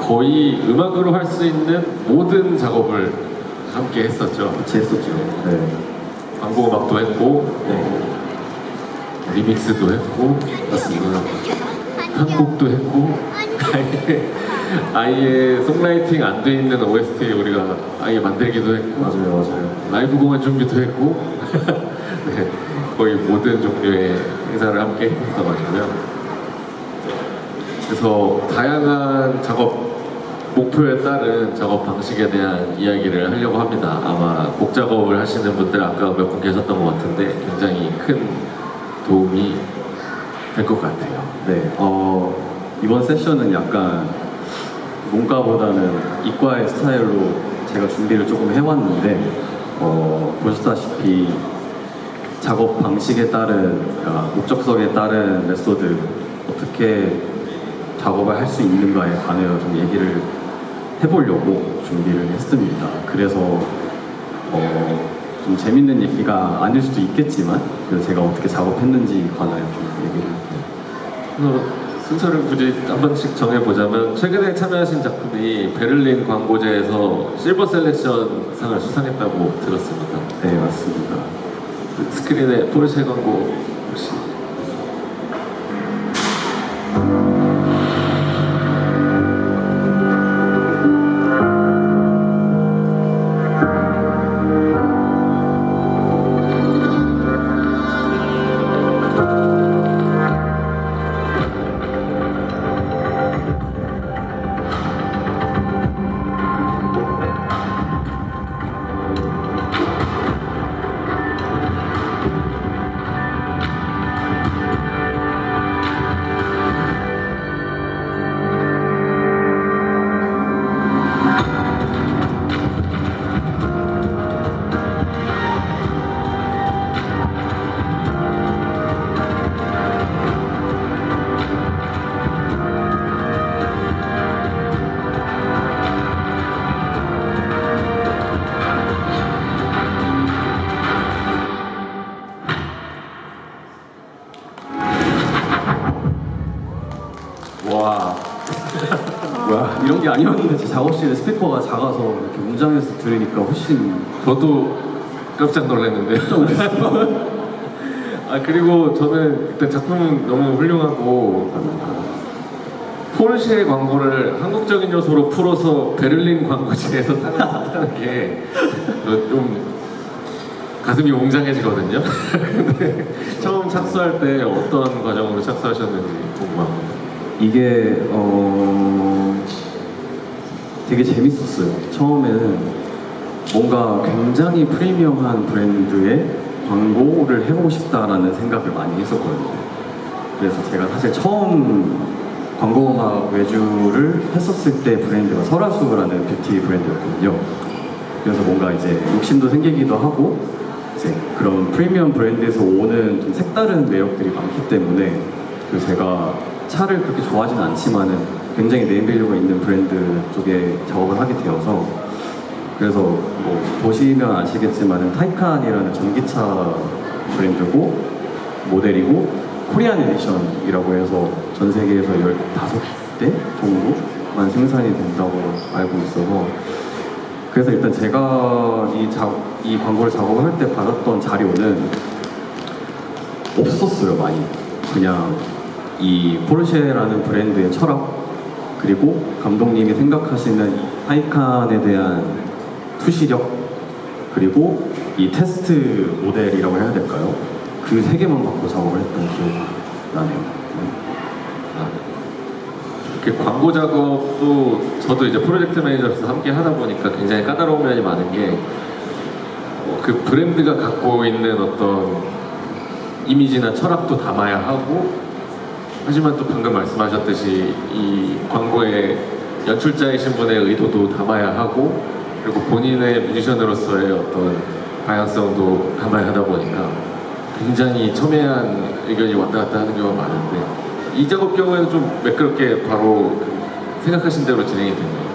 거의 음악으로 할 수 있는 모든 작업을 함께 했었죠. 같이 했었죠. 네. 광고 음악도 했고, 리믹스도 했고, 맞습니다. 편곡도 했고, 아예 송라이팅 안 돼 있는 OST 우리가 아예 만들기도 했고, 맞아요. 라이브 공연 준비도 했고, 네, 거의 모든 종류의 행사를 함께 했었어가지고요. 그래서 다양한 작업 목표에 따른 작업 방식에 대한 이야기를 하려고 합니다. 아마 곡 작업을 하시는 분들 아까 몇 분 계셨던 것 같은데 굉장히 큰 도움이 될 것 같아요. 네. 이번 세션은 약간 문과보다는 이과의 스타일로 제가 준비를 조금 해왔는데 보셨다시피 작업 방식에 따른 목적성에 따른 메소드 어떻게 작업을 할 수 있는가에 관해서 좀 얘기를 해보려고 준비를 했습니다. 그래서 좀 재밌는 얘기가 아닐 수도 있겠지만 그래서 제가 어떻게 작업했는지 관하여 좀 얘기를 그래서 순서를 굳이 한 번씩 정해보자면 최근에 참여하신 작품이 베를린 광고제에서 실버 셀렉션 상을 수상했다고 들었습니다. 네, 맞습니다. 그 스크린에 포르쉐 광고 혹시 와 뭐야, 이런 게 아니었는데 제 작업실에 스피커가 작아서 이렇게 문장에서 들으니까 훨씬 저도 깜짝 놀랐는데요. 아 그리고 저는 그때 작품은 너무 훌륭하고 포르쉐 광고를 한국적인 요소로 풀어서 베를린 광고제에서 상을 탔다는 게 좀 가슴이 웅장해지거든요. 근데 처음 착수할 때 어떤 과정으로 착수하셨는지 궁금합니다. 이게 되게 재밌었어요. 처음에는 뭔가 굉장히 프리미엄한 브랜드의 광고를 해보고 싶다라는 생각을 많이 했었거든요. 그래서 제가 사실 처음 광고음악 외주를 했었을 때 브랜드가 설화수라는 뷰티 브랜드였거든요. 그래서 뭔가 이제 욕심도 생기기도 하고 이제 그런 프리미엄 브랜드에서 오는 좀 색다른 매력들이 많기 때문에 그래서 제가 차를 그렇게 좋아하진 않지만은 굉장히 네임밸류가 있는 브랜드 쪽에 작업을 하게 되어서 그래서 뭐 보시면 아시겠지만은 타이칸이라는 전기차 브랜드고 모델이고 코리안 에디션이라고 해서 전 세계에서 15대 정도만 생산이 된다고 알고 있어서 그래서 일단 제가 이 광고를 작업을 할 때 받았던 자료는 없었어요. 많이 그냥 이 포르쉐라는 브랜드의 철학 그리고 감독님이 생각하시는 타이칸에 대한 투시력 그리고 이 테스트 모델이라고 해야 될까요? 그 세 개만 갖고 작업을 했던 기억이 나네요. 이렇게 광고 작업도 저도 이제 프로젝트 매니저로서 함께 하다 보니까 굉장히 까다로운 면이 많은 게 그 브랜드가 갖고 있는 어떤 이미지나 철학도 담아야 하고 하지만 또 방금 말씀하셨듯이 이 광고의 연출자이신 분의 의도도 담아야 하고 그리고 본인의 뮤지션으로서의 어떤 방향성도 담아야 하다 보니까 굉장히 첨예한 의견이 왔다 갔다 하는 경우가 많은데 이 작업 경우에는 좀 매끄럽게 바로 생각하신 대로 진행이 됐네요.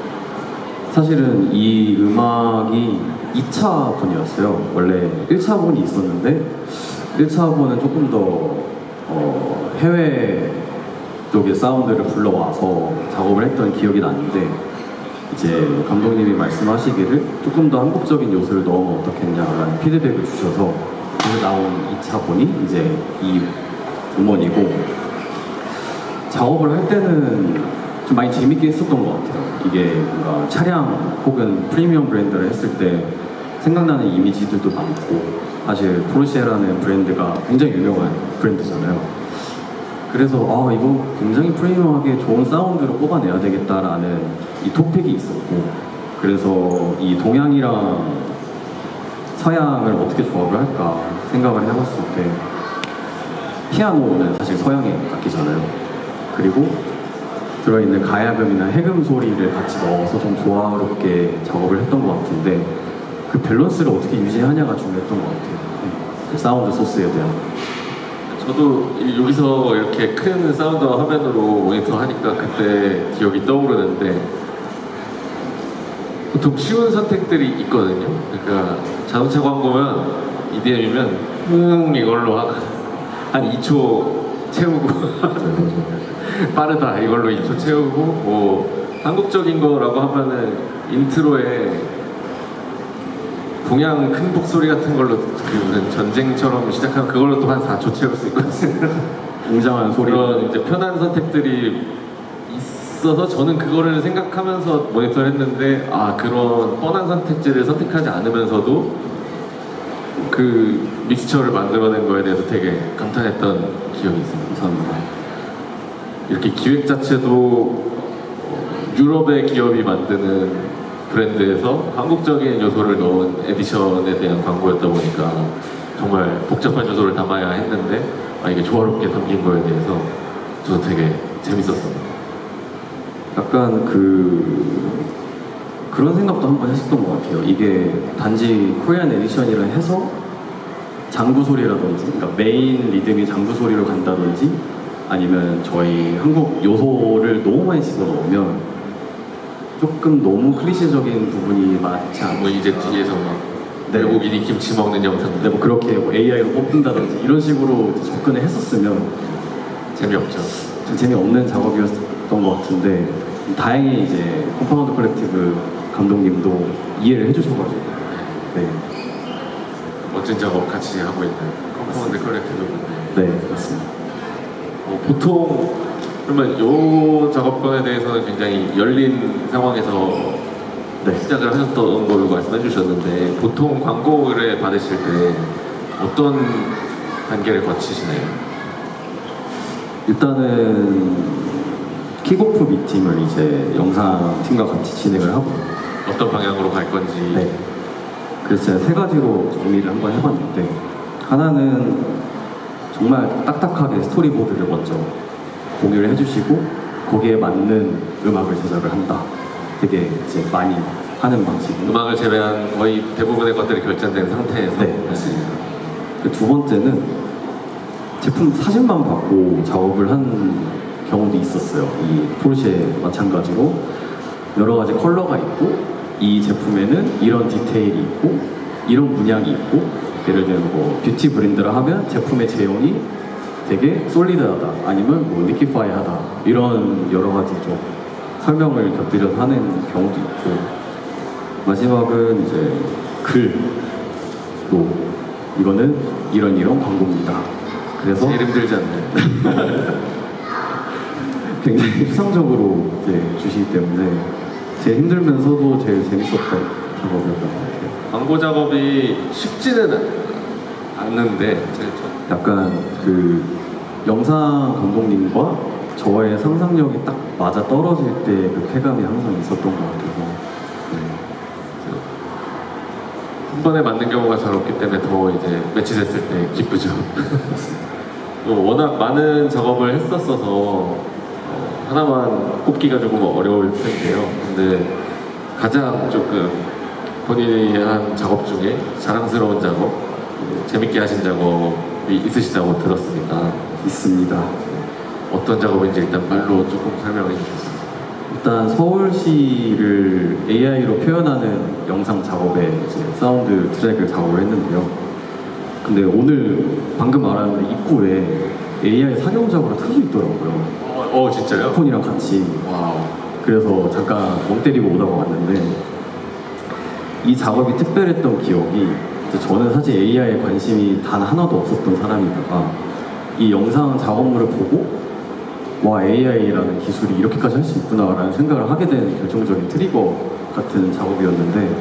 사실은 이 음악이 2차 분이었어요. 원래 1차 분이 있었는데 1차 분은 조금 더 해외 쪽의 사운드를 불러와서 작업을 했던 기억이 나는데 이제 감독님이 말씀하시기를 조금 더 한국적인 요소를 넣으면 어떻겠냐라는 피드백을 주셔서 그래서 나온 2차본이 이제 이 음원이고 작업을 할 때는 좀 많이 재밌게 했었던 것 같아요. 이게 뭔가 차량 혹은 프리미엄 브랜드를 했을 때 생각나는 이미지들도 많고 사실 포르쉐라는 브랜드가 굉장히 유명한 브랜드잖아요. 그래서 이거 굉장히 프리미엄하게 좋은 사운드로 뽑아내야 되겠다라는 이 토픽이 있었고 그래서 이 동양이랑 서양을 어떻게 조합을 할까 생각을 해봤을 때 피아노는 사실 서양의 악기잖아요. 그리고 들어있는 가야금이나 해금 소리를 같이 넣어서 좀 조화롭게 작업을 했던 것 같은데 그 밸런스를 어떻게 유지하냐가 중요했던 것 같아요. 그 사운드 소스에 대한. 저도 여기서 이렇게 큰 사운드 화면으로 모니터 하니까 그때 기억이 떠오르는데 보통 쉬운 선택들이 있거든요. 그러니까 자동차 광고면 EDM이면 이걸로 한 2초 채우고 빠르다 이걸로 2초 채우고 뭐 한국적인 거라고 하면은 인트로에 동양 큰 목소리 같은 걸로 그 무슨 전쟁처럼 시작하면 그걸로 또 한 4초 채울 수 있거든요. 웅장한 소리. 그런 이제 편한 선택들이 있어서 저는 그거를 생각하면서 모니터를 했는데 그런 뻔한 선택지를 선택하지 않으면서도 그 믹스처를 만들어낸 거에 대해서 되게 감탄했던 기억이 있습니다. 감사합니다. 이렇게 기획 자체도 유럽의 기업이 만드는 브랜드에서 한국적인 요소를 넣은 에디션에 대한 광고였다 보니까 정말 복잡한 요소를 담아야 했는데 이게 조화롭게 담긴 거에 대해서 저도 되게 재밌었습니다. 약간 그런 생각도 한번 했었던 것 같아요. 이게 단지 코리안 에디션이라 해서 장구 소리라든지, 그러니까 메인 리듬이 장구 소리로 간다든지, 아니면 저희 한국 요소를 너무 많이 집어넣으면 조금 너무 클리셰적인 부분이 많지 않고 뭐 이제 뒤에서 막 네. 외국인이 김치 먹는 영상 근데 뭐 그렇게 뭐 AI로 뽑힌다든지 이런 식으로 접근을 했었으면 재미없죠. 좀 재미없는 작업이었던 것 같은데 다행히 이제 컴파운드 컬렉티브 감독님도 이해를 해주셔가지고 네, 멋진 작업 같이 하고 있는 컴파운드 컬렉티브 분들. 네 맞습니다. 보통 그러면 이 작업권에 대해서는 굉장히 열린 상황에서 네. 시작을 하셨던 걸로 말씀해 주셨는데 보통 광고를 받으실 때 어떤 단계를 거치시나요? 일단은 킥오프 미팅을 이제 영상팀과 같이 진행을 하고 어떤 방향으로 갈 건지 네. 그래서 제가 세 가지로 정리를 한번 해봤는데 하나는 정말 딱딱하게 스토리보드를 먼저 공유를 해주시고 거기에 맞는 음악을 제작을 한다. 되게 이제 많이 하는 방식. 음악을 제외한 거의 대부분의 것들이 결정된 상태에서 네, 맞습니다. 두 번째는 제품 사진만 받고 작업을 한 경우도 있었어요. 이 포르쉐 마찬가지로 여러 가지 컬러가 있고 이 제품에는 이런 디테일이 있고 이런 문양이 있고 예를 들면 뭐 뷰티 브랜드라 하면 제품의 제형이 되게 솔리드하다 아니면 뭐 리퀴파이하다 이런 여러 가지 좀 설명을 곁들여서 하는 경우도 있고 마지막은 이제 글로 이거는 이런 광고입니다. 그래서 제일 힘들지 않나요? 굉장히 수상적으로 이제 주시기 때문에 제일 힘들면서도 제일 재밌었던 작업이었던 것 같아요. 광고 작업이 쉽지는 않는데 약간 그 영상 감독님과 저의 상상력이 딱 맞아 떨어질 때 그 쾌감이 항상 있었던 것 같아서 한 번에 만든 경우가 잘 없기 때문에 더 이제 매치됐을 때 기쁘죠. 또 워낙 많은 작업을 했었어서 하나만 꼽기가 조금 어려울 텐데요. 근데 가장 조금 본인이 한 작업 중에 자랑스러운 작업, 재밌게 하신 작업이 있으시다고 들었습니다. 있습니다. 어떤 작업인지 일단 말로 조금 설명해 주셨어요. 일단 서울시를 AI로 표현하는 영상 작업에 이제 사운드 트랙을 작업을 했는데요. 근데 오늘 방금 말한 입구에 AI 상용작으로 틀어져 있더라고요. 진짜요? 폰이랑 같이. 와우. 그래서 잠깐 멍 때리고 오다가 왔는데 이 작업이 특별했던 기억이 이제 저는 사실 AI에 관심이 단 하나도 없었던 사람이다가 이 영상 작업물을 보고 와 AI라는 기술이 이렇게까지 할 수 있구나라는 생각을 하게 된 결정적인 트리거 같은 작업이었는데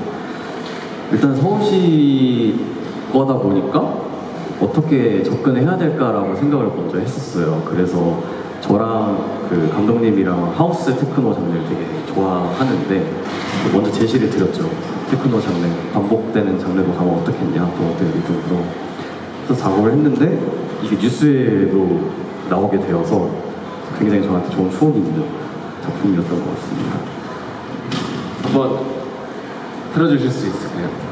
일단 서울시 거다 보니까 어떻게 접근해야 될까라고 생각을 먼저 했었어요. 그래서 저랑 그 감독님이랑 하우스 테크노 장르를 되게 좋아하는데 먼저 제시를 드렸죠. 테크노 장르, 반복되는 장르도 가면 어떻겠냐, 또 어떻게 리듬으로. 그래서 작업을 했는데 이게 뉴스에도 나오게 되어서 굉장히 저한테 좋은 추억이 있는 작품이었던 것 같습니다. 한번 틀어주실 수 있을까요?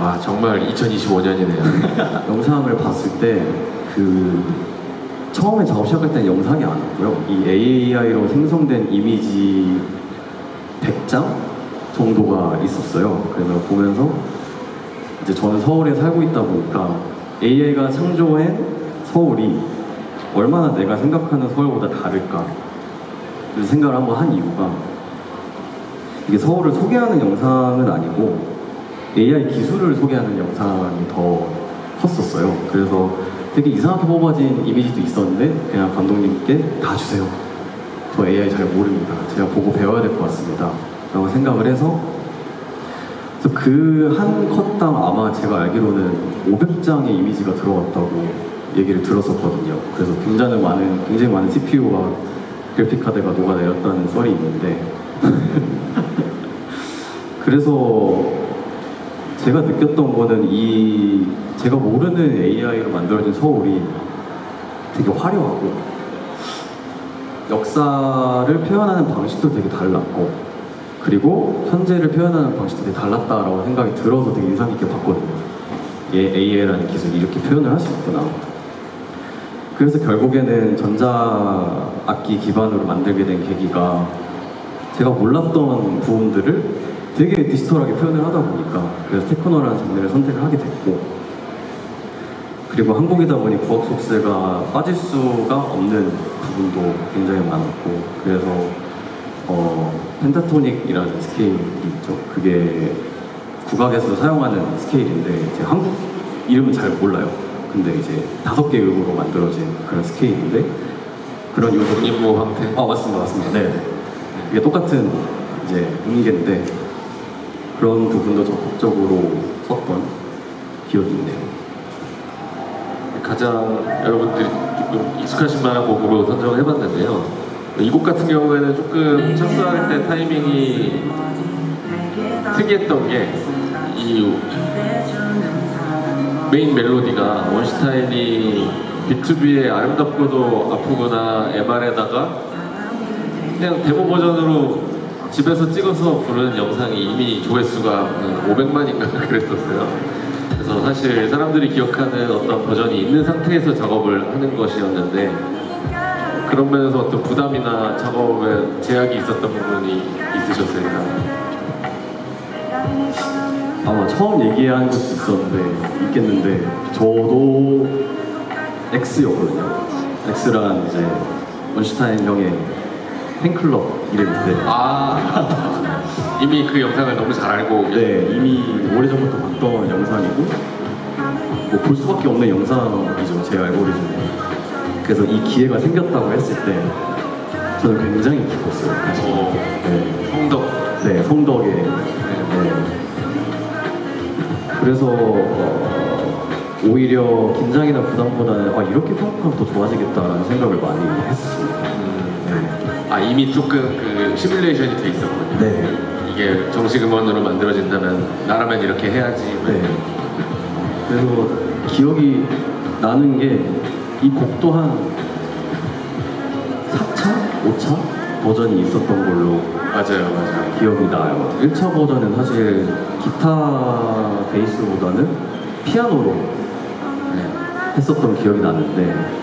와, 정말 2025년이네요. 영상을 봤을 때 그 처음에 작업 시작할 때는 영상이 아니었고요. 이 AI로 생성된 이미지 100장 정도가 있었어요. 그래서 보면서 이제 저는 서울에 살고 있다 보니까 AI가 창조한 서울이 얼마나 내가 생각하는 서울보다 다를까 그 생각을 한번 한 이유가 이게 서울을 소개하는 영상은 아니고 AI 기술을 소개하는 영상이 더 컸었어요. 그래서 되게 이상하게 뽑아진 이미지도 있었는데 그냥 감독님께 다 주세요. 저 AI 잘 모릅니다. 제가 보고 배워야 될 것 같습니다. 라고 생각을 해서 그 한 컷당 아마 제가 알기로는 500장의 이미지가 들어갔다고 얘기를 들었었거든요. 그래서 굉장히 많은 CPU와 그래픽 카드가 녹아내렸다는 썰이 있는데 그래서 제가 느꼈던 거는 이 제가 모르는 AI로 만들어진 서울이 되게 화려하고 역사를 표현하는 방식도 되게 달랐고 그리고 현재를 표현하는 방식도 되게 달랐다라고 생각이 들어서 되게 인상 깊게 봤거든요. AI라는 기술이 이렇게 표현을 할 수 있구나. 그래서 결국에는 전자악기 기반으로 만들게 된 계기가 제가 몰랐던 부분들을 되게 디지털하게 표현을 하다 보니까 그래서 테크노라는 장르를 선택을 하게 됐고 그리고 한국이다 보니 구악 속세가 빠질 수가 없는 부분도 굉장히 많았고 그래서 펜타토닉이라는 스케일이 있죠. 그게 국악에서 사용하는 스케일인데 이제 한국 이름은 잘 몰라요. 근데 이제 5개 음으로 만들어진 그런 스케일인데 그런 요소 임무 황태. 맞습니다. 네. 이게 똑같은 이제 음계인데 그런 부분도 적극적으로 썼던 기억이 있네요. 가장 여러분들이 조금 익숙하신 만한 곡으로 선정을 해봤는데요. 이 곡 같은 경우에는 조금 착수할 때 타이밍이 특이했던 게 이 메인 멜로디가 원슈타인이 B2B의 아름답고도 아프구나 MR에다가 그냥 데모 버전으로 집에서 찍어서 부르는 영상이 이미 조회수가 500만인가 그랬었어요. 그래서 사실 사람들이 기억하는 어떤 버전이 있는 상태에서 작업을 하는 것이었는데 그런 면에서 어떤 부담이나 작업에 제약이 있었던 부분이 있으셨을까요? 아마 처음 얘기한 것도 있겠는데 저도 X였거든요. X란 이제 원슈타인 형의 팬클럽 이름인데 이미 그 영상을 너무 잘 알고 네, 이미 오래전부터 봤던 영상이고 뭐 볼 수밖에 없는 영상이죠, 제 알고리즘에. 그래서 이 기회가 생겼다고 했을 때 저는 굉장히 기뻤어요, 사실. 네. 성덕 네, 성덕에. 네. 그래서 오히려 긴장이나 부담보다는 이렇게 평가하면 더 좋아지겠다라는 생각을 많이 했었습니다. 네. 이미 조금 그 시뮬레이션이 돼 있었거든요. 네. 이게 정식 음원으로 만들어진다면 나라면 이렇게 해야지. 네. 그래서 기억이 나는 게 이 곡도 한 4차? 5차 버전이 있었던 걸로 맞아요. 기억이 나요. 1차 버전은 사실 기타 베이스보다는 피아노로 했었던 기억이 나는데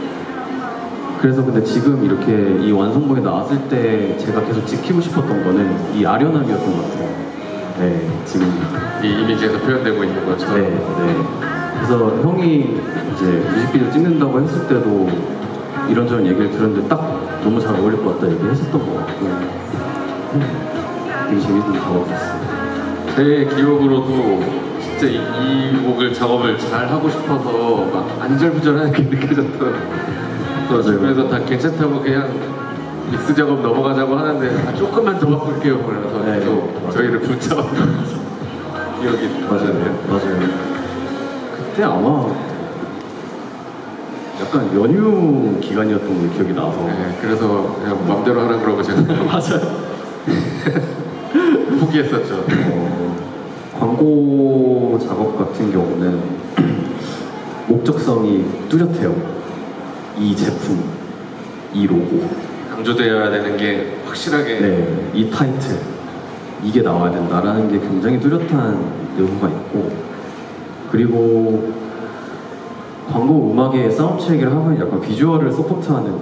그래서 근데 지금 이렇게 이 완성본이 나왔을 때 제가 계속 지키고 싶었던 거는 이 아련함이었던 것 같아요. 네, 지금 이 이미지에서 표현되고 있는 것처럼. 네. 그래서 형이 이제 뮤직비디오 찍는다고 했을 때도 이런저런 얘기를 들었는데 딱 너무 잘 어울릴 것 같다 얘기했었던 것 같고 되게 재밌는 작업이었어요. 제 기억으로도 진짜 이 곡을 작업을 잘 하고 싶어서 막 안절부절하게 느껴졌던. 그래서 주변에서 다 괜찮다고 그냥 믹스 작업 넘어가자고 하는데 조금만 더 바꿀게요. 그러면서 네, 계속 맞아요. 저희를 붙잡아서 기억이 맞아요. 그때 아마 약간 연휴 기간이었던 게 기억이 나서 네, 그래서 그냥 맘대로 하라 그러고 제가 맞아요. 포기했었죠. 광고 작업 같은 경우는 목적성이 뚜렷해요. 이 제품, 이 로고, 강조되어야 되는 게 확실하게. 네, 이 타이틀, 이게 나와야 된다라는 게 굉장히 뚜렷한 요소가 있고, 그리고 광고 음악의 사운드 체크를 하면 약간 비주얼을 서포트하는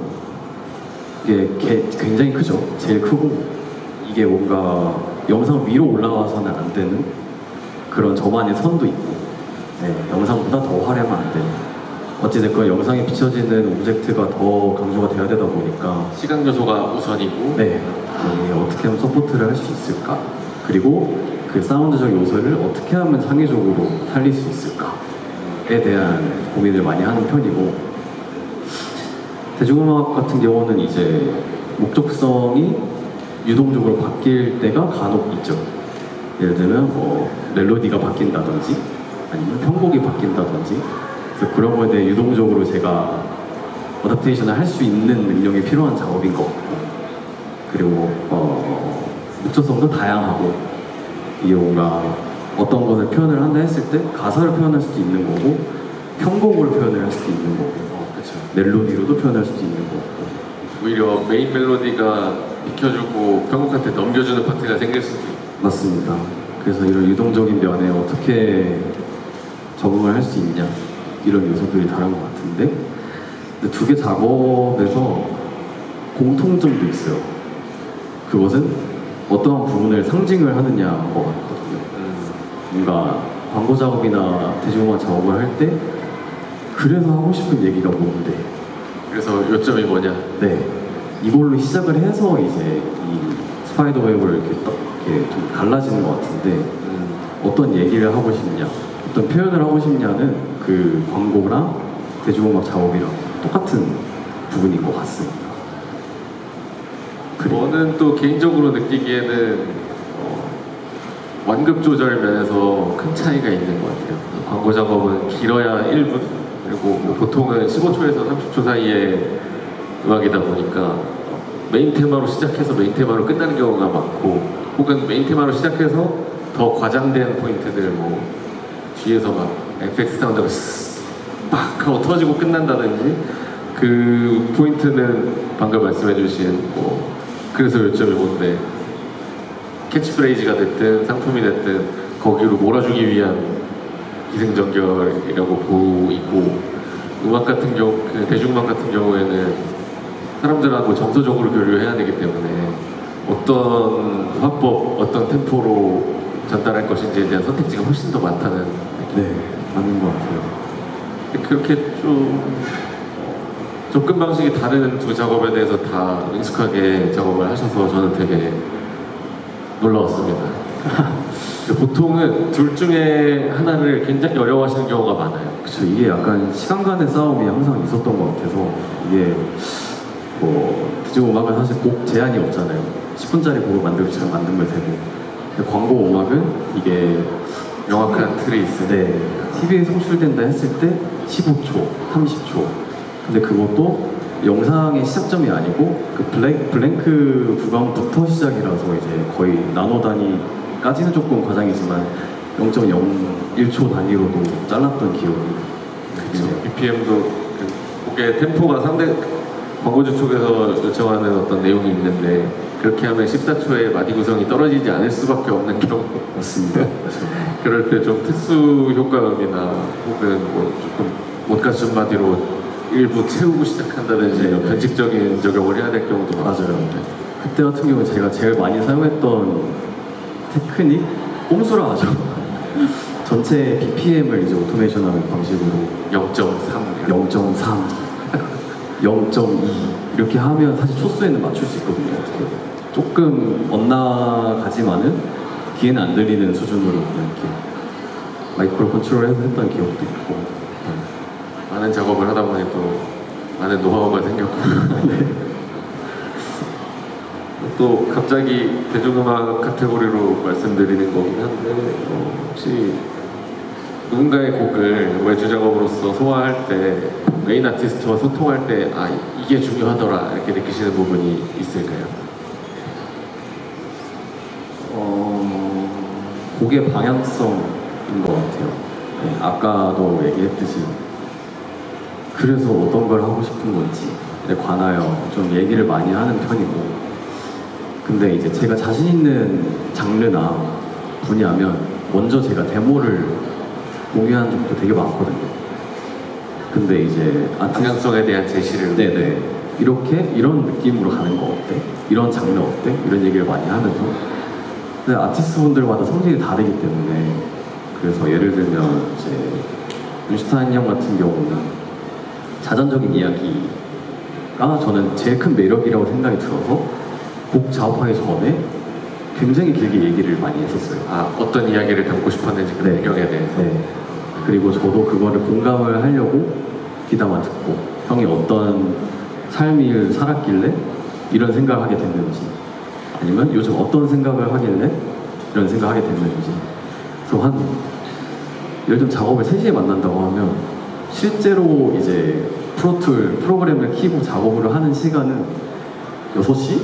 게 굉장히 크죠. 제일 크고, 이게 뭔가 영상 위로 올라와서는 안 되는 그런 저만의 선도 있고, 네, 영상보다 더 화려하면 안 되는. 어찌됐건 영상에 비춰지는 오브젝트가 더 강조가 돼야 되다 보니까 시각 요소가 우선이고. 네, 여기에 어떻게 하면 서포트를 할 수 있을까? 그리고 그 사운드적 요소를 어떻게 하면 창의적으로 살릴 수 있을까에 대한 고민을 많이 하는 편이고, 대중음악 같은 경우는 이제 목적성이 유동적으로 바뀔 때가 간혹 있죠. 예를 들면 뭐 멜로디가 바뀐다든지 아니면 편곡이 바뀐다든지, 그래서 그런 거에 대해 유동적으로 제가 어댑테이션을 할 수 있는 능력이 필요한 작업인 것 같고, 그리고 목적성도 다양하고, 이게 뭔가 어떤 것을 표현을 한다 했을 때 가사를 표현할 수도 있는 거고 편곡으로 표현을 할 수도 있는 거고 그렇죠. 멜로디로도 표현할 수도 있는 거고. 오히려 메인 멜로디가 비켜주고 편곡한테 넘겨주는 파트가 생길 수도 있고. 맞습니다. 그래서 이런 유동적인 면에 어떻게 적응을 할 수 있냐, 이런 요소들이 다른 것 같은데, 근데 두 개 작업에서 공통점도 있어요. 그것은 어떠한 부분을 상징을 하느냐인 것 같거든요. 뭔가 광고 작업이나 대중음악 작업을 할 때 그래서 하고 싶은 얘기가 뭔데, 그래서 요점이 뭐냐. 네, 이걸로 시작을 해서 이제 이 스파이더 웹을 이렇게 좀 갈라지는 것 같은데, 어떤 얘기를 하고 싶냐, 어떤 표현을 하고 싶냐는 그 광고랑 대중음악 작업이랑 똑같은 부분인 것 같습니다. 저는 또 개인적으로 느끼기에는 완급 조절 면에서 큰 차이가 있는 것 같아요. 광고 작업은 길어야 1분, 그리고 뭐 보통은 15초에서 30초 사이의 음악이다 보니까 메인 테마로 시작해서 메인 테마로 끝나는 경우가 많고, 혹은 메인 테마로 시작해서 더 과장된 포인트들, 뭐 뒤에서 막 FX 사운드가 막 하고 터지고 끝난다든지 그 포인트는 방금 말씀해주신 뭐 그래서 요점이 뭔데 캐치프레이즈가 됐든 상품이 됐든 거기로 몰아주기 위한 기승전결이라고 보이고 음악 같은 경우 그 대중음악 같은 경우에는 사람들하고 정서적으로 교류해야 되기 때문에 어떤 화법, 어떤 템포로 전달할 것인지에 대한 선택지가 훨씬 더 많다는 네, 맞는 것 같아요. 그렇게 좀 접근 방식이 다른 두 작업에 대해서 다 익숙하게 작업을 하셔서 저는 되게 놀라웠습니다. 보통은 둘 중에 하나를 굉장히 어려워하시는 경우가 많아요. 그쵸, 이게 약간 시간 간의 싸움이 항상 있었던 것 같아서 이게 뭐 대중음악은 사실 곡 제한이 없잖아요. 10분짜리 곡을 만들고 시간 만들면 되고 근데 광고 음악은 이게 명확한 틀이 있어요. 네, TV에 송출된다 했을 때 15초, 30초 근데 그것도 영상의 시작점이 아니고 그 블랭크 구간부터 시작이라서 이제 거의 나노 단위까지는 조금 과장이지만 0.01초 단위로도 잘랐던 기억이 그렇죠. BPM도 그 곡의 템포가 상대 광고주 쪽에서 요청하는 어떤 내용이 있는데 그렇게 하면 14초의 마디 구성이 떨어지지 않을 수밖에 없는 경우 맞습니다. 그럴 때 좀 특수 효과음이나 혹은 뭐 조금 못 갖춘 마디로 일부 채우고 시작한다든지 네, 네. 변칙적인 적용을 해야 될 경우도 맞아요. 많아요. 그때 같은 경우는 제가 제일 많이 사용했던 테크닉? 꼼수라 하죠. 전체 BPM을 이제 오토메이션하는 방식으로 0.3 0.3, 0.2 이렇게 하면 사실 초수에는 맞출 수 있거든요. 어떻게 조금 엇나가지만은 귀에는 안 들리는 수준으로 그냥 이렇게 마이크로 컨트롤해서 했던 기억도 있고. 많은 작업을 하다 보니 또 많은 노하우가 생겼고 또 갑자기 대중음악 카테고리로 말씀드리는 거긴 한데 혹시 누군가의 곡을 외주 작업으로서 소화할 때 메인 아티스트와 소통할 때 아 이게 중요하더라 이렇게 느끼시는 부분이 있을까요? 곡의 방향성인 것 같아요. 네, 아까도 얘기했듯이 그래서 어떤 걸 하고 싶은 건지에 관하여 좀 얘기를 많이 하는 편이고 근데 이제 제가 자신 있는 장르나 분야면 먼저 제가 데모를 공유한 적도 되게 많거든요. 근데 이제 방향성에 대한 제시를 네네 이렇게 이런 느낌으로 가는 거 어때? 이런 장르 어때? 이런 얘기를 많이 하면서 근데 아티스트 분들마다 성질이 다르기 때문에 그래서 예를 들면 이제 윤슈타인 형 같은 경우는 자전적인 이야기가 저는 제일 큰 매력이라고 생각이 들어서 곡 작업하기 전에 굉장히 길게 얘기를 많이 했었어요. 아 어떤 이야기를 담고 싶었는지 그 네. 배경에 대해서 네. 그리고 저도 그거를 공감을 하려고 귀담아 듣고 형이 어떤 삶을 살았길래 이런 생각을 하게 됐는지 아니면 요즘 어떤 생각을 하길래 이런 생각을 하게 됐는지 그래서 한 예를 들면 작업을 3시에 만난다고 하면 실제로 이제 프로툴 프로그램을 키고 작업을 하는 시간은 6시?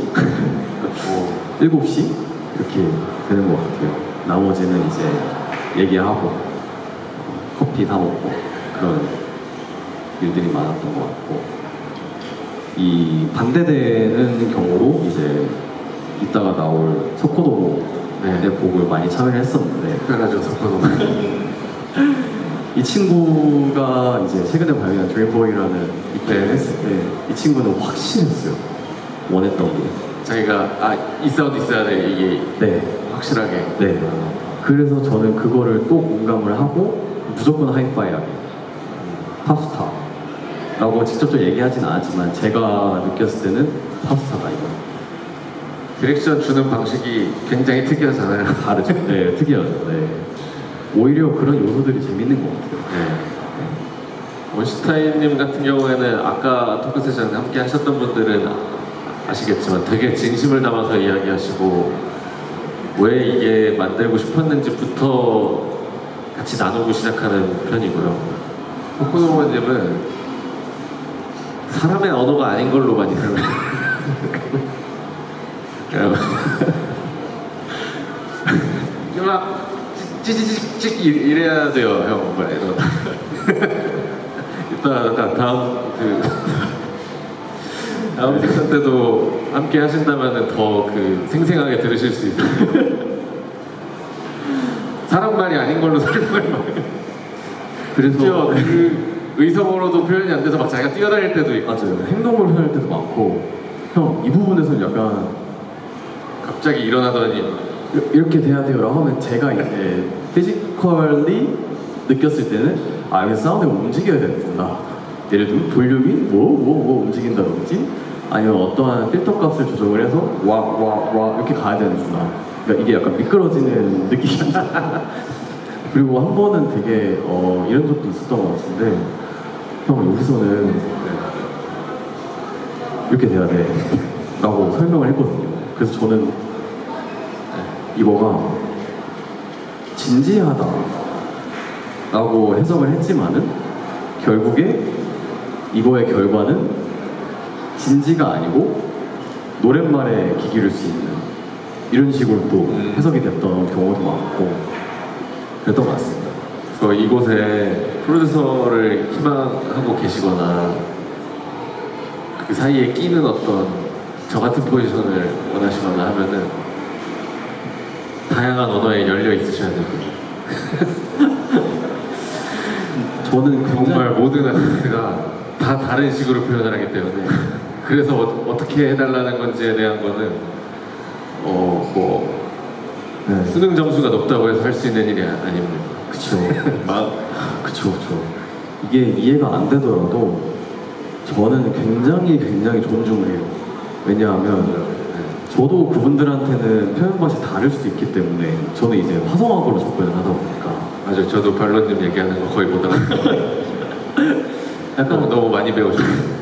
7시? 이렇게 되는 것 같아요. 나머지는 이제 얘기하고 커피 사 먹고 그런 일들이 많았던 것 같고 이 반대되는 경우로 이제 이따가 나올 소코도모의 네. 곡을 많이 참여를 했었는데 특별하죠 속도도 이 친구가 이제 최근에 발매한 드림보이라는 EP-를 네. 했을 때 이 친구는 확실했어요. 원했던 게. 자기가 아 이 사운드 있어야 돼 이게 네. 확실하게 네. 그래서 저는 그거를 또 공감을 하고 무조건 하이파이하게 팝스타라고 직접적으로 얘기하진 않았지만 제가 느꼈을 때는 팝스타다 이거. 디렉션 주는 방식이 굉장히 특이하잖아요. 다르죠. 네, 특이하죠. 네. 오히려 그런 요소들이 재밌는 것 같아요. 네. 원슈타인님 같은 경우에는 아까 토크 세션 함께 하셨던 분들은 아시겠지만 되게 진심을 담아서 이야기하시고 왜 이게 만들고 싶었는지부터 같이 나누고 시작하는 편이고요. 코코노모님은 사람의 언어가 아닌 걸로 많이 들어요. 막 찌찌찌찌 이래야 돼요, 형. 이따가 다음 섹션 때도 함께 하신다면 더 그 생생하게 들으실 수 있어요. 사람 말이 아닌 걸로 설명을 막 그래서 그 의성어로도 표현이 안 돼서 막 자기가 뛰어다닐 때도 있고 맞아요. 행동으로 표현할 때도 많고 형 이 부분에서는 약간 갑자기 일어나더니 이렇게 돼야 돼요라고 하면 제가 이제 피지컬리 느꼈을 때는 아 여기 사운드가 움직여야 되는구나. 예를 들면 볼륨이 뭐 움직인다든지 아니면 어떠한 필터 값을 조정을 해서 와 이렇게 가야 되는구나. 그러니까 이게 약간 미끄러지는 느낌이 그리고 한 번은 되게 이런 적도 있었던 것 같은데 형 여기서는 이렇게 돼야 돼 라고 설명을 했거든요. 그래서 저는 이거가 진지하다 라고 해석을 했지만은 결국에 이거의 결과는 진지가 아니고 노랫말에 귀 기울일 수 있는 이런 식으로 또 해석이 됐던 경우도 많고 그랬던 것 같습니다. 그래서 이곳에 프로듀서를 희망하고 계시거나 그 사이에 끼는 어떤 저 같은 포지션을 원하시거나 하면은 다양한 언어에 열려 있으셔야 됩니다. 저는 정말 모든 아티스트가 다 다른 식으로 표현을 하기 때문에 그래서 어떻게 해달라는 건지에 대한 거는 뭐 네. 수능 점수가 높다고 해서 할 수 있는 일이 아닙니다. 그쵸. 그쵸. 이게 이해가 안 되더라도 저는 굉장히 존중을 해요. 왜냐하면 저도 그분들한테는 표현 맛이 다를 수도 있기 때문에 저는 이제 화성학으로 접근을 하다 보니까 맞아요. 저도 발론님 얘기하는 거 거의 못 알아듣어요. 약간 너무 많이 배우셨어요.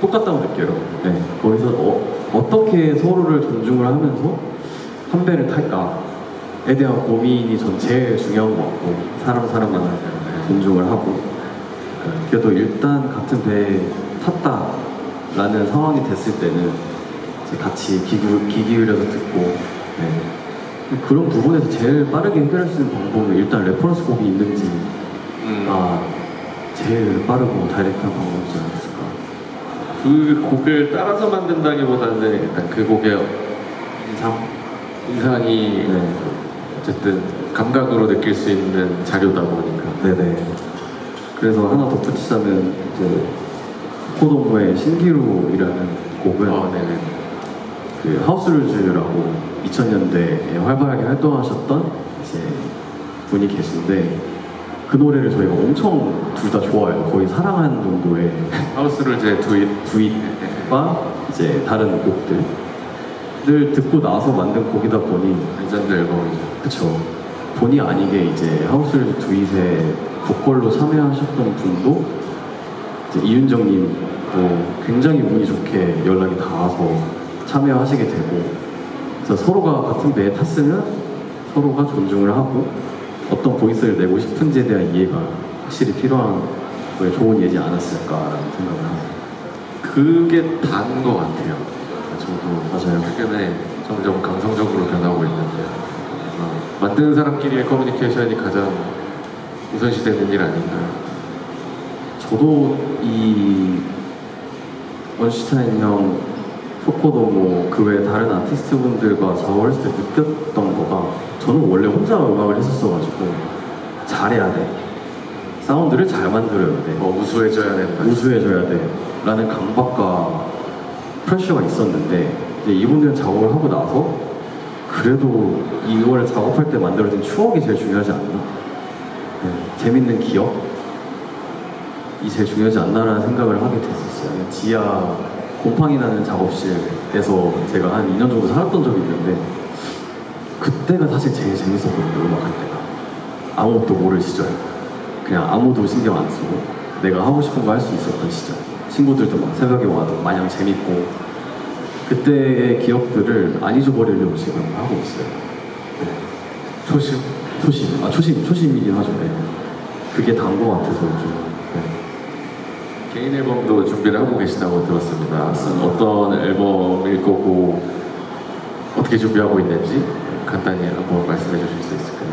똑같다고 느껴요. 네. 거기서 어떻게 서로를 존중을 하면서 한 배를 탈까에 대한 고민이 전 제일 중요한 것 같고 사람마다 존중을 하고 그래도 일단 같은 배에 탔다라는 상황이 됐을 때는 이제 같이 귀 기울여서 듣고 네. 그런 부분에서 제일 빠르게 해결할 수 있는 방법은 일단 레퍼런스 곡이 있는지 제일 빠르고 다이렉트한 방법이지 않았을까. 그 곡을 따라서 만든다기보다는 일단 그 곡의 인상이 네. 어쨌든 감각으로 느낄 수 있는 자료다 보니까 네네. 그래서 하나 덧붙이자면 이제 코동무의 신기루이라는 곡은 네네. 그 하우스룰즈라고 2000년대에 활발하게 활동하셨던 이제 분이 계신데 그 노래를 저희가 엄청 둘 다 좋아해요. 거의 사랑하는 정도의 하우스를 제 두잇과 이제 다른 곡들을 듣고 나서 만든 곡이다 보니 레전드 앨범이죠. 그쵸. 본의 아니게 이제 하우스룰즈 두잇에 보컬로 참여하셨던 분도 이제 이윤정님도 굉장히 운이 좋게 연락이 닿아서 참여하시게 되고 그래서 서로가 같은 배에 탔으면 서로가 존중을 하고 어떤 보이스를 내고 싶은지에 대한 이해가 확실히 필요한 거에 좋은 예지 않았을까라는 생각을 합니다. 그게 다인 것 같아요. 저도 맞아요. 최근에 점점 감성적으로 변하고 있는데 만드는 사람끼리의 커뮤니케이션이 가장 우선시되는 일 아닌가요? 저도 이 원슈타인 형, 포코도 그 외 다른 아티스트 분들과 작업을 했을 때 느꼈던 거가 저는 원래 혼자 음악을 했었어가지고 잘해야 돼. 사운드를 잘 만들어야 돼. 우수해져야 된다. 우수해져야 돼. 라는 강박과 프레셔가 있었는데 이제 이분들은 작업을 하고 나서 그래도 이걸 작업할 때 만들어진 추억이 제일 중요하지 않나? 네, 재밌는 기억? 이 제일 중요하지 않나라는 생각을 하게 됐었어요. 지하 곰팡이 나는 작업실에서 제가 한 2년 정도 살았던 적이 있는데 그때가 사실 제일 재밌었거든요. 음악할 때가 아무것도 모를 시절 그냥 아무도 신경 안 쓰고 내가 하고 싶은 거 할 수 있었던 시절 친구들도 막 새벽에 와도 마냥 재밌고 그때의 기억들을 안 잊어버리려고 지금 하고 있어요. 네. 초심이긴 하죠. 네. 그게 단 거 같아서 요즘. 네. 개인 앨범도 준비를 하고 계시다고 들었습니다. 어떤 앨범일 거고 어떻게 준비하고 있는지 간단히 한번 말씀해 주실 수 있을까요?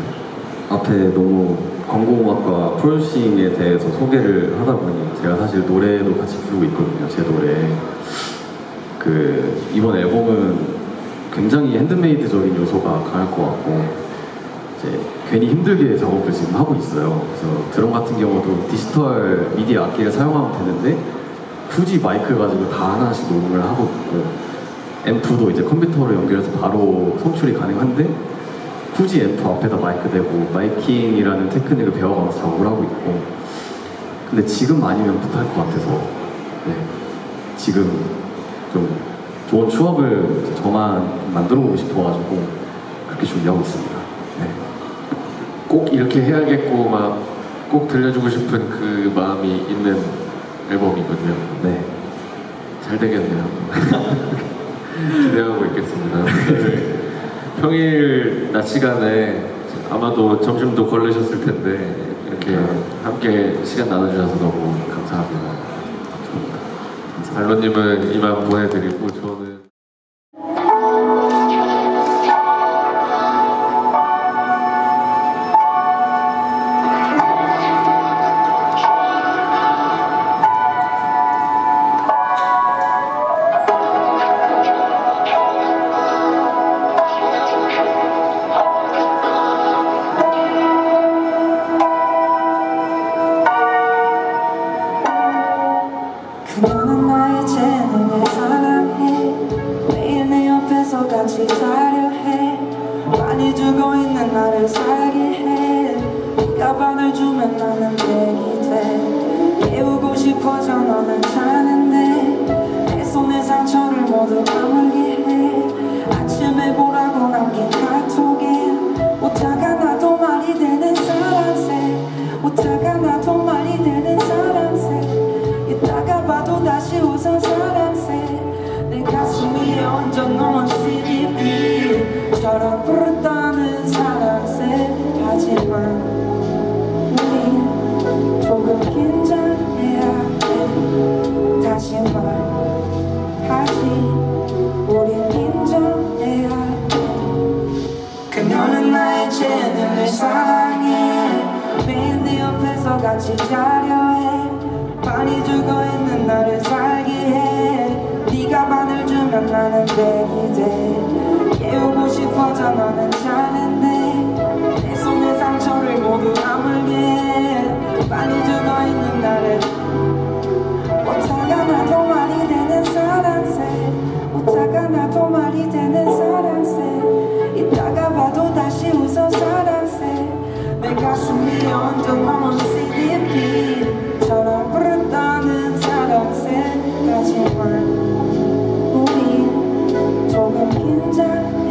앞에 너무 광고음악과 프로듀싱에 대해서 소개를 하다 보니 제가 사실 노래도 같이 부르고 있거든요. 제 노래. 이번 앨범은 굉장히 핸드메이드적인 요소가 강할 것 같고 이제 괜히 힘들게 작업을 지금 하고 있어요. 그래서 드럼 같은 경우도 디지털 미디 악기를 사용하면 되는데 굳이 마이크 가지고 다 하나씩 녹음을 하고 있고 앰프도 이제 컴퓨터로 연결해서 바로 송출이 가능한데 굳이 앰프 앞에다 마이크 대고 마이킹이라는 테크닉을 배워가면서 작업을 하고 있고 근데 지금 아니면 못할 것 같아서 네, 지금 좀 좋은 추억을 저만 만들어보고 싶어가지고 그렇게 준비하고 있습니다. 네. 꼭 이렇게 해야겠고 막 꼭 들려주고 싶은 그 마음이 있는 앨범이거든요. 네. 잘 되겠네요. 기대하고 있겠습니다. 평일 낮 시간에 아마도 점심도 걸리셨을 텐데 이렇게 함께 시간 나눠주셔서 너무 감사합니다. 알로님은 이만 보내드리고 저는 그녀는 나의 재능을 사랑해 매일 내 옆에서 같이 자려 해 많이 주고 있는 나를 살게 해 네가 반을 주면 나는 백이 돼 깨우고 싶어져 너는 자는데 내 손에 상처를 모두 아물게 해 아침에 보라고 남긴 카톡엔 오타가 나도 말이 되는 사랑새 오타가 나도 말이 되는 사랑새 이따가 봐도 다시 웃은 사랑새 내 가슴 위에 얹어 놓은 CDP처럼 부르다는 사랑새 하지만 우린 조금 긴장해야 해 다시 말하지 우린 긴장해야 해 그녀는 나의 재능을 사랑해 매일 내 옆에서 같이 자려 해 많이 죽어있는 나를 살게 해 네가 반을 주면 나는 백이 돼 깨우고 싶어져 너는 자는데 내 손에 상처를 모두 아물게 해 많이 죽어있는 나를 오타가 나도 말이 되는 사랑새 오타가 나도 말이 되는 사랑새 이따가 봐도 다시 웃어 사랑새 내 가슴 위에 얹어 놓은 CDP처럼 부르다는 사랑새 하지만 우린 조금 긴장